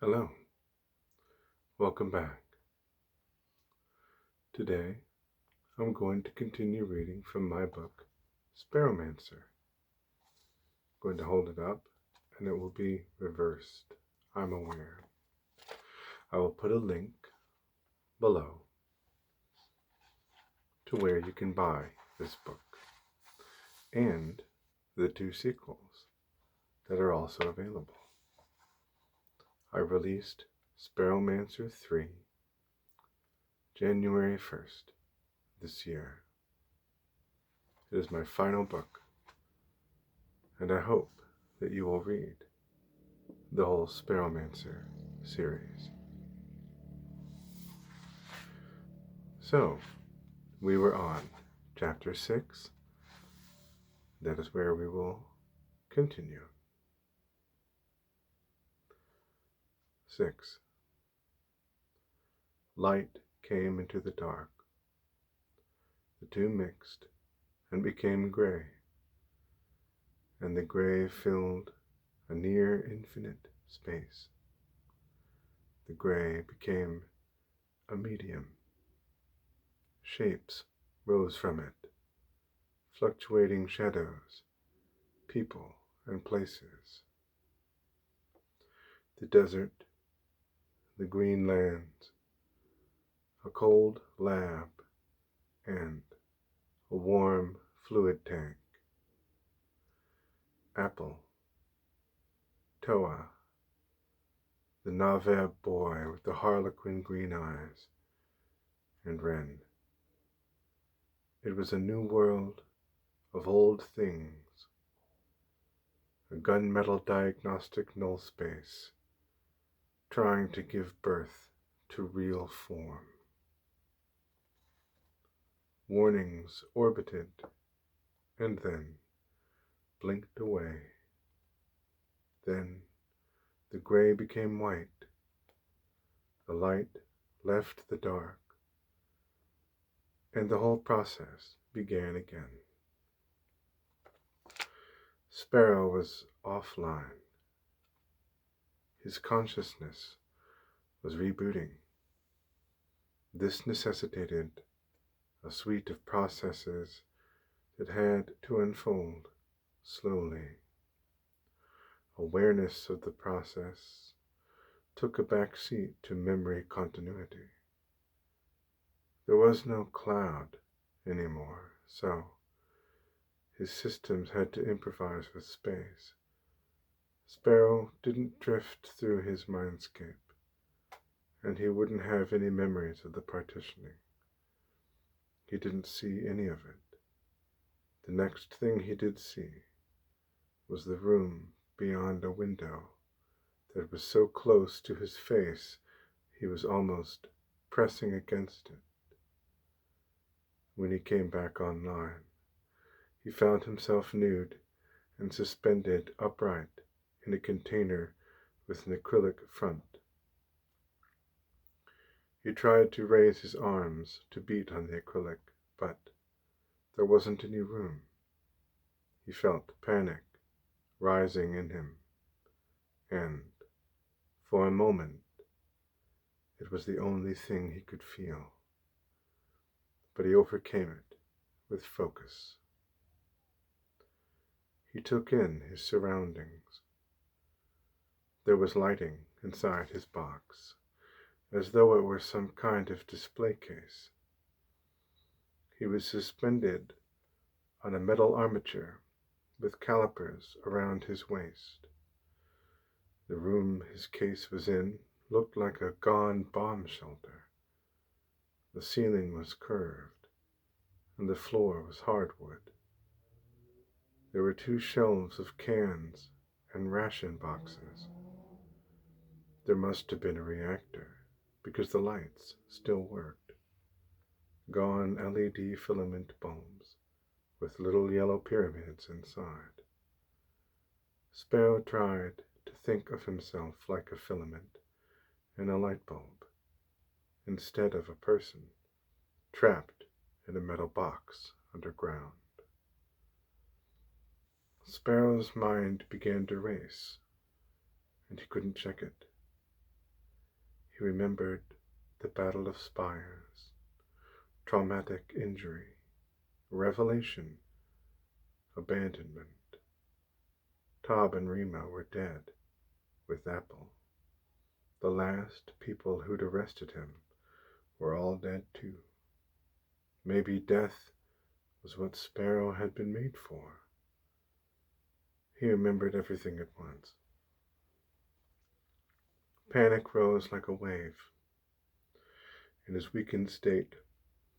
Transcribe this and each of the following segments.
Hello, welcome back. Today I'm going to continue reading from my book, Sparrowmancer. I'm going to hold it up and it will be reversed. I'm aware. I will put a link below to where you can buy this book and the two sequels that are also available. I released Sparrowmancer 3 January 1st this year. It is my final book, and I hope that you will read the whole Sparrowmancer series. So, we were on chapter 6. That is where we will continue. 6. Light came into the dark. The two mixed and became gray, and the gray filled a near infinite space. The gray became a medium. Shapes rose from it, fluctuating shadows, people and places. The desert, the green lands, a cold lab, and a warm fluid tank. Apple, Toa, the Naveb boy with the harlequin green eyes, and Wren. It was a new world of old things, a gunmetal diagnostic null space, trying to give birth to real form. Warnings orbited, and then blinked away. Then the gray became white. The light left the dark, and the whole process began again. Sparrow was offline. His consciousness was rebooting. This necessitated a suite of processes that had to unfold slowly. Awareness of the process took a back seat to memory continuity. There was no cloud anymore, so his systems had to improvise with space. Sparrow didn't drift through his mindscape, and he wouldn't have any memories of the partitioning. He didn't see any of it. The next thing he did see was the room beyond a window that was so close to his face he was almost pressing against it. When he came back online, he found himself nude and suspended upright in a container with an acrylic front. He tried to raise his arms to beat on the acrylic, but there wasn't any room. He felt panic rising in him, and for a moment it was the only thing he could feel. But he overcame it with focus. He took in his surroundings. There was lighting inside his box, as though it were some kind of display case. He was suspended on a metal armature with calipers around his waist. The room his case was in looked like a gone bomb shelter. The ceiling was curved, and the floor was hardwood. There were 2 shelves of cans and ration boxes. There must have been a reactor, because the lights still worked. Gone LED filament bulbs with little yellow pyramids inside. Sparrow tried to think of himself like a filament in a light bulb, instead of a person trapped in a metal box underground. Sparrow's mind began to race, and he couldn't check it. He remembered the Battle of Spires, traumatic injury, revelation, abandonment. Tob and Rima were dead, with Apple. The last people who'd arrested him were all dead too. Maybe death was what Sparrow had been made for. He remembered everything at once. Panic rose like a wave. In his weakened state,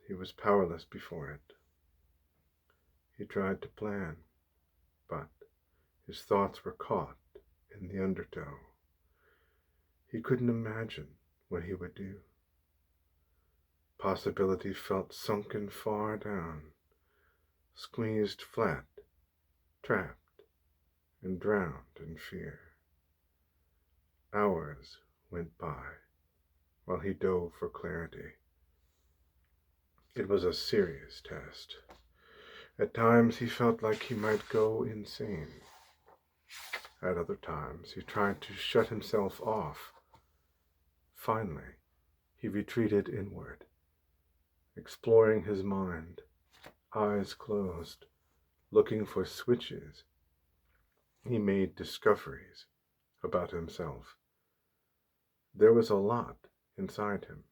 he was powerless before it. He tried to plan, but his thoughts were caught in the undertow. He couldn't imagine what he would do. Possibility felt sunken far down, squeezed flat, trapped, and drowned in fear. Hours went by while he dove for clarity. It was a serious test. At times he felt like he might go insane. At other times he tried to shut himself off. Finally, he retreated inward, exploring his mind, eyes closed, looking for switches. He made discoveries about himself. There was a lot inside him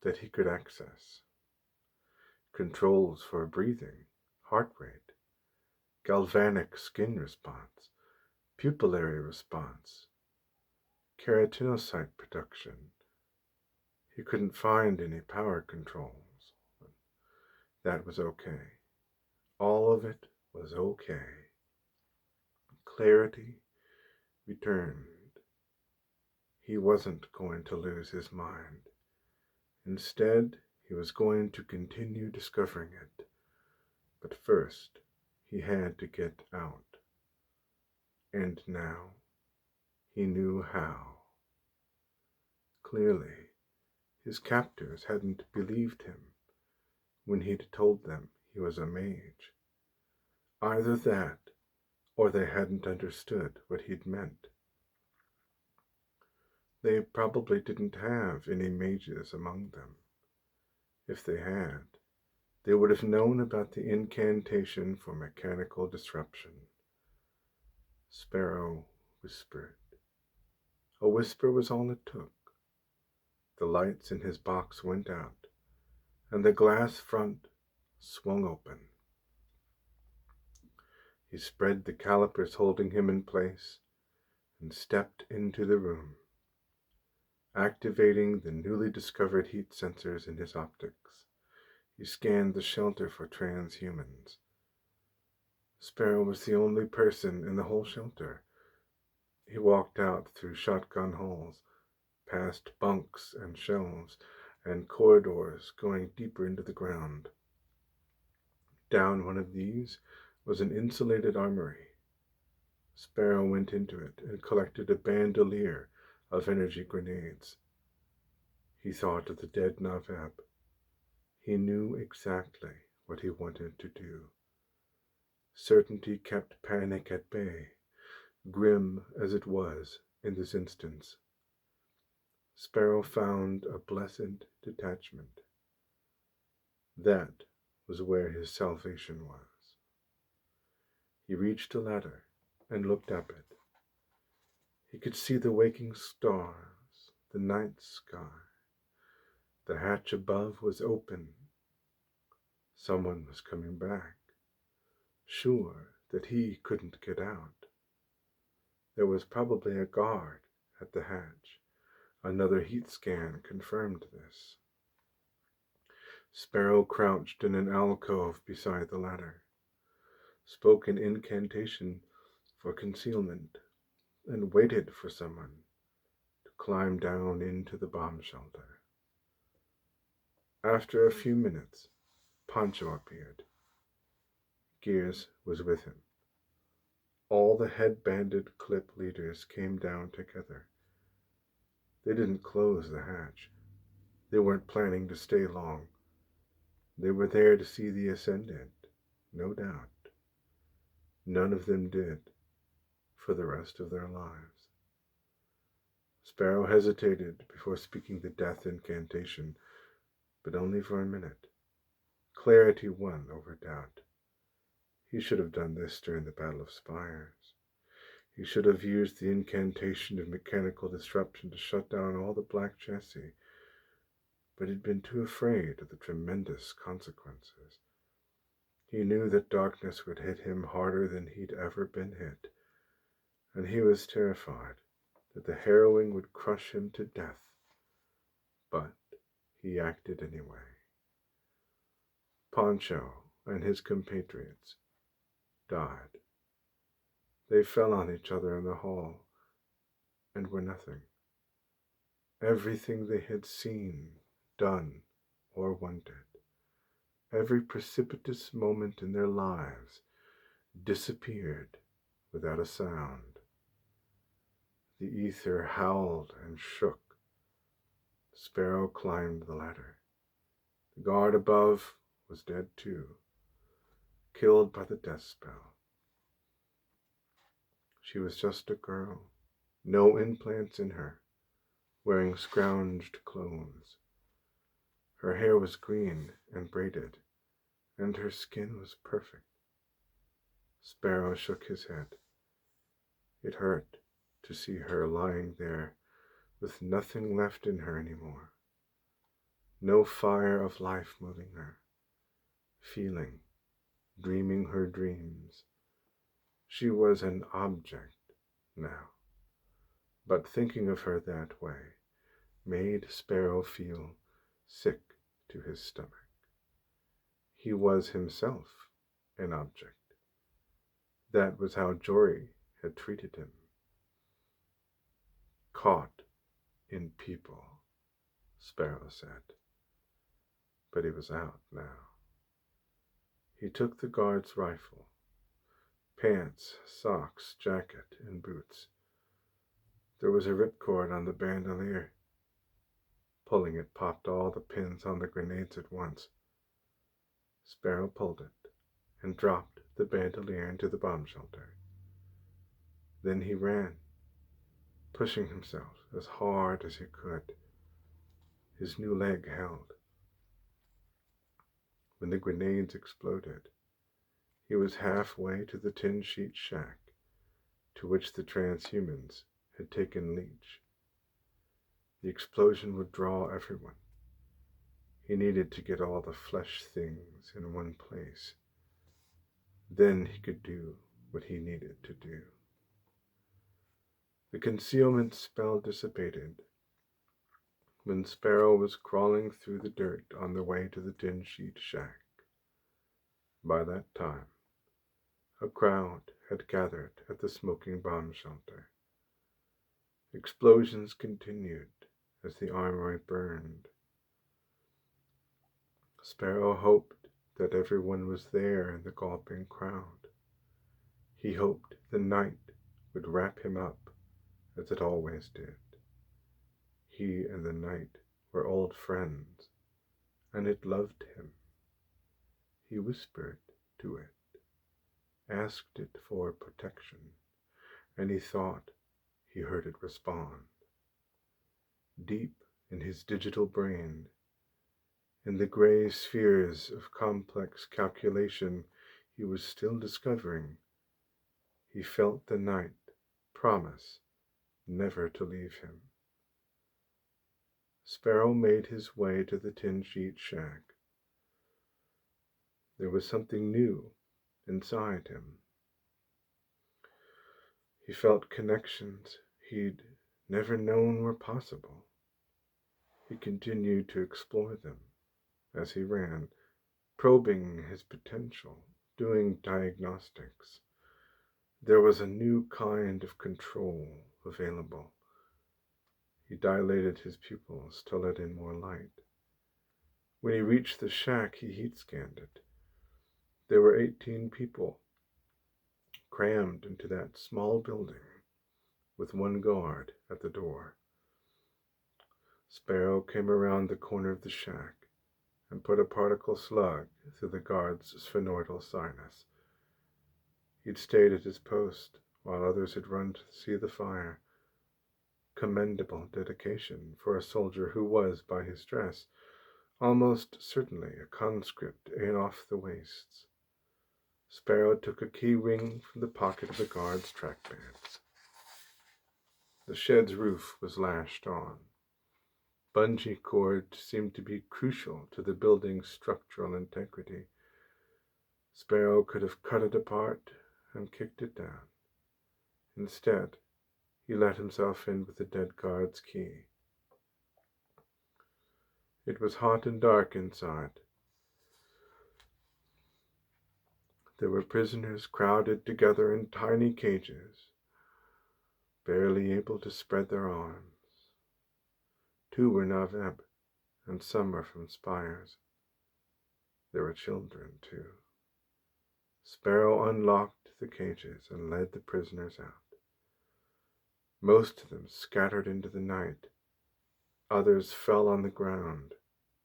that he could access. Controls for breathing, heart rate, galvanic skin response, pupillary response, keratinocyte production. He couldn't find any power controls. That was okay. All of it was okay. Clarity returned. He wasn't going to lose his mind. Instead, he was going to continue discovering it. But first, he had to get out. And now, he knew how. Clearly, his captors hadn't believed him when he'd told them he was a mage. Either that, or they hadn't understood what he'd meant. They probably didn't have any mages among them. If they had, they would have known about the incantation for mechanical disruption. Sparrow whispered. A whisper was all it took. The lights in his box went out, and the glass front swung open. He spread the calipers holding him in place and stepped into the room, activating the newly discovered heat sensors in his optics. He scanned the shelter for transhumans. Sparrow was the only person in the whole shelter. He walked out through shotgun holes, past bunks and shelves, and corridors going deeper into the ground. Down one of these was an insulated armory. Sparrow went into it and collected a bandolier of energy grenades. He thought of the dead Navab. He knew exactly what he wanted to do. Certainty kept panic at bay, grim as it was in this instance. Sparrow found a blessed detachment. That was where his salvation was. He reached a ladder and looked up it. He could see the waking stars, the night sky. The hatch above was open. Someone was coming back, sure that he couldn't get out. There was probably a guard at the hatch. Another heat scan confirmed this. Sparrow crouched in an alcove beside the ladder, spoke an incantation for concealment, and waited for someone to climb down into the bomb shelter. After a few minutes, Pancho appeared. Gears was with him. All the head-banded clip leaders came down together. They didn't close the hatch. They weren't planning to stay long. They were there to see the ascendant, no doubt. None of them did for the rest of their lives. Sparrow hesitated before speaking the death incantation, but only for a minute. Clarity won over doubt. He should have done this during the Battle of Spires. He should have used the incantation of mechanical disruption to shut down all the black chassis, but he'd been too afraid of the tremendous consequences. He knew that darkness would hit him harder than he'd ever been hit, and he was terrified that the harrowing would crush him to death. But he acted anyway. Poncho and his compatriots died. They fell on each other in the hall and were nothing. Everything they had seen, done, or wanted, every precipitous moment in their lives, disappeared without a sound. The ether howled and shook. Sparrow climbed the ladder. The guard above was dead too, killed by the death spell. She was just a girl, no implants in her, wearing scrounged clothes. Her hair was green and braided, and her skin was perfect. Sparrow shook his head. It hurt to see her lying there with nothing left in her anymore. No fire of life moving her, feeling, dreaming her dreams. She was an object now, but thinking of her that way made Sparrow feel sick to his stomach. He was himself an object. That was how Jory had treated him. Caught in people, Sparrow said. But he was out now. He took the guard's rifle, pants, socks, jacket, and boots. There was a ripcord on the bandolier. Pulling it popped all the pins on the grenades at once. Sparrow pulled it and dropped the bandolier into the bomb shelter. Then he ran, pushing himself as hard as he could. His new leg held. When the grenades exploded, he was halfway to the tin sheet shack to which the transhumans had taken leech. The explosion would draw everyone. He needed to get all the flesh things in one place. Then he could do what he needed to do. The concealment spell dissipated when Sparrow was crawling through the dirt on the way to the tin sheet shack. By that time, a crowd had gathered at the smoking bomb shelter. Explosions continued as the armory burned. Sparrow hoped that everyone was there in the gulping crowd. He hoped the night would wrap him up as it always did. He and the night were old friends, and it loved him. He whispered to it, asked it for protection, and he thought he heard it respond. Deep in his digital brain, in the gray spheres of complex calculation he was still discovering, he felt the night promise never to leave him. Sparrow made his way to the tin sheet shack. There was something new inside him. He felt connections he'd never known were possible. He continued to explore them as he ran, probing his potential, doing diagnostics. There was a new kind of control available. He dilated his pupils to let in more light. When he reached the shack, he heat-scanned it. There were 18 people crammed into that small building with one guard at the door. Sparrow came around the corner of the shack and put a particle slug through the guard's sphenoidal sinus. He'd stayed at his post while others had run to see the fire. commendable dedication for a soldier who was, by his dress, almost certainly a conscript in off the wastes. Sparrow took a key ring from the pocket of the guard's trackbands. The shed's roof was lashed on. Bungee cord seemed to be crucial to the building's structural integrity. Sparrow could have cut it apart and kicked it down. Instead, he let himself in with the dead guard's key. It was hot and dark inside. There were prisoners crowded together in tiny cages, barely able to spread their arms. 2 were Naveb, and some were from Spires. There were children, too. Sparrow unlocked the cages and led the prisoners out. Most of them scattered into the night. Others fell on the ground,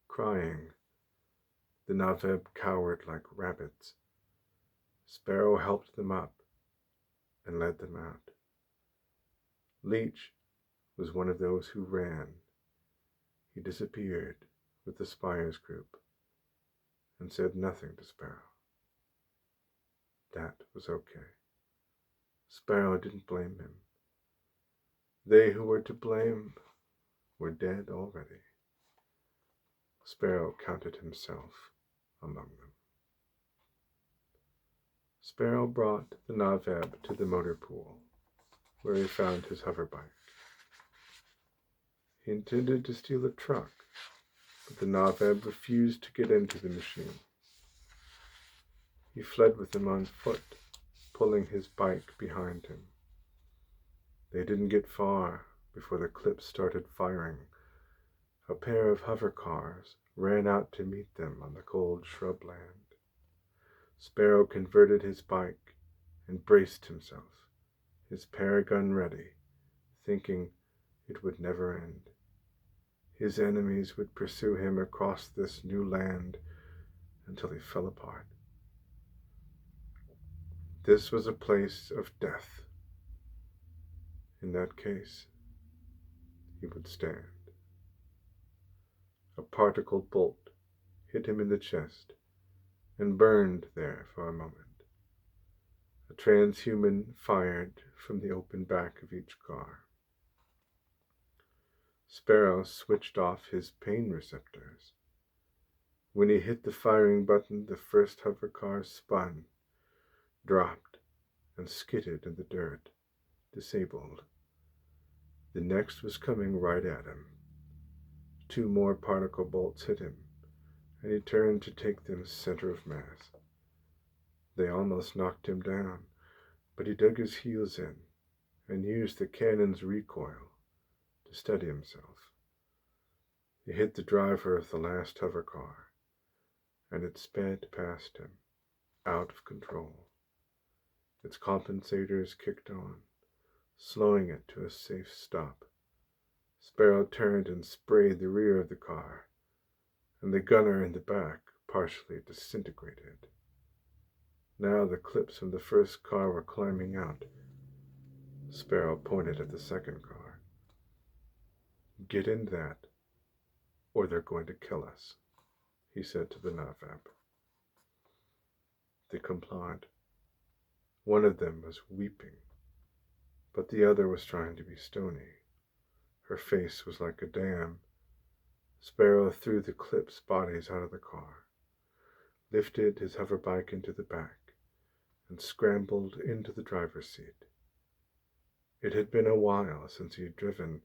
crying. The Naveb cowered like rabbits. Sparrow helped them up and led them out. Leech was one of those who ran. He disappeared with the Spires group and said nothing to Sparrow. That was okay. Sparrow didn't blame him. They who were to blame were dead already. Sparrow counted himself among them. Sparrow brought the Naveb to the motor pool, where he found his hoverbike. He intended to steal a truck, but the Naveb refused to get into the machine. He fled with them on foot, pulling his bike behind him. They didn't get far before the clips started firing. A pair of hover cars ran out to meet them on the cold shrubland. Sparrow converted his bike and braced himself, his paragun ready, thinking it would never end. His enemies would pursue him across this new land until he fell apart. This was a place of death. In that case, he would stand. A particle bolt hit him in the chest and burned there for a moment. A transhuman fired from the open back of each car. Sparrow switched off his pain receptors. When he hit the firing button, the first hover car spun, dropped, and skidded in the dirt, disabled. The next was coming right at him. 2 more particle bolts hit him, and he turned to take them center of mass. They almost knocked him down, but he dug his heels in and used the cannon's recoil to steady himself. He hit the driver of the last hover car, and it sped past him, out of control. Its compensators kicked on, slowing it to a safe stop. Sparrow turned and sprayed the rear of the car, and the gunner in the back partially disintegrated. Now the clips from the first car were climbing out. Sparrow pointed at the second car. "Get in that, or they're going to kill us," he said to the Navab. They complied. One of them was weeping, but the other was trying to be stony. Her face was like a dam. Sparrow threw the clips' bodies out of the car, lifted his hoverbike into the back, and scrambled into the driver's seat. It had been a while since he had driven.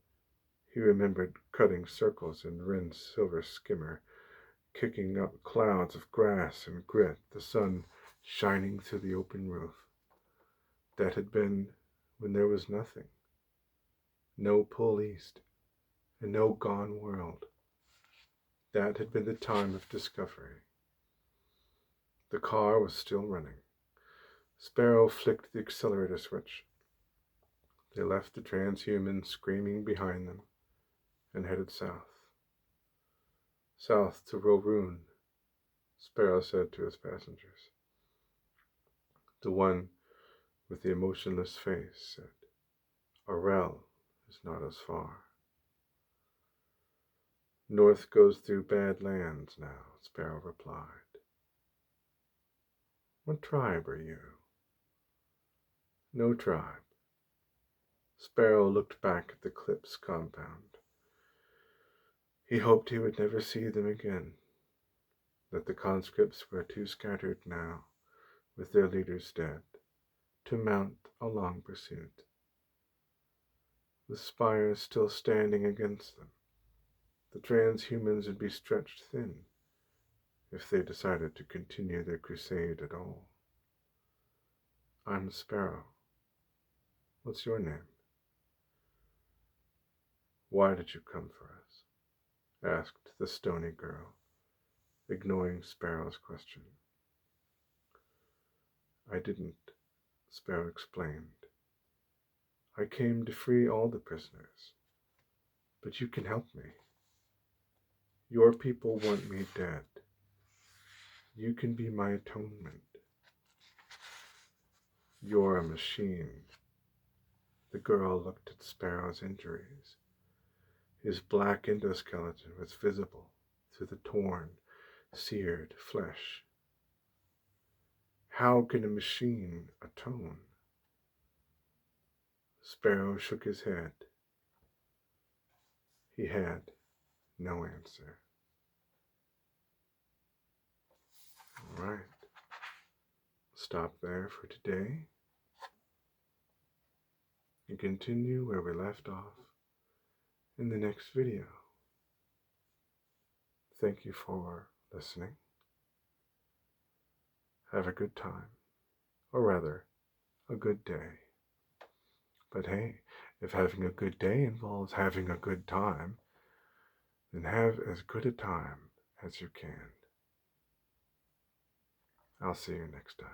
He remembered cutting circles in Wren's silver skimmer, kicking up clouds of grass and grit, the sun shining through the open roof. That had been when there was nothing. No pull east, and no gone world. That had been the time of discovery. The car was still running. Sparrow flicked the accelerator switch. They left the transhuman screaming behind them and headed south. "South to Ro'Run," Sparrow said to his passengers. The one with the emotionless face said, "Arel is not as far. North goes through bad lands now, Sparrow replied. What tribe are you? No tribe. Sparrow looked back at the Clip's compound. He hoped he would never see them again, that the conscripts were too scattered now, with their leaders dead, to mount a long pursuit. The spires still standing against them, the transhumans would be stretched thin if they decided to continue their crusade at all. I'm Sparrow. What's your name? Why did you come for us? Asked the stony girl, ignoring Sparrow's question. I didn't, Sparrow explained. I came to free all the prisoners, but you can help me. Your people want me dead. You can be my atonement. You're a machine. The girl looked at Sparrow's injuries. His black endoskeleton was visible through the torn, seared flesh. How can a machine atone? Sparrow shook his head. He had no answer. All right. Stop there for today and continue where we left off in the next video. Thank you for listening. Have a good time, or rather, a good day. But hey, if having a good day involves having a good time, then have as good a time as you can. I'll see you next time.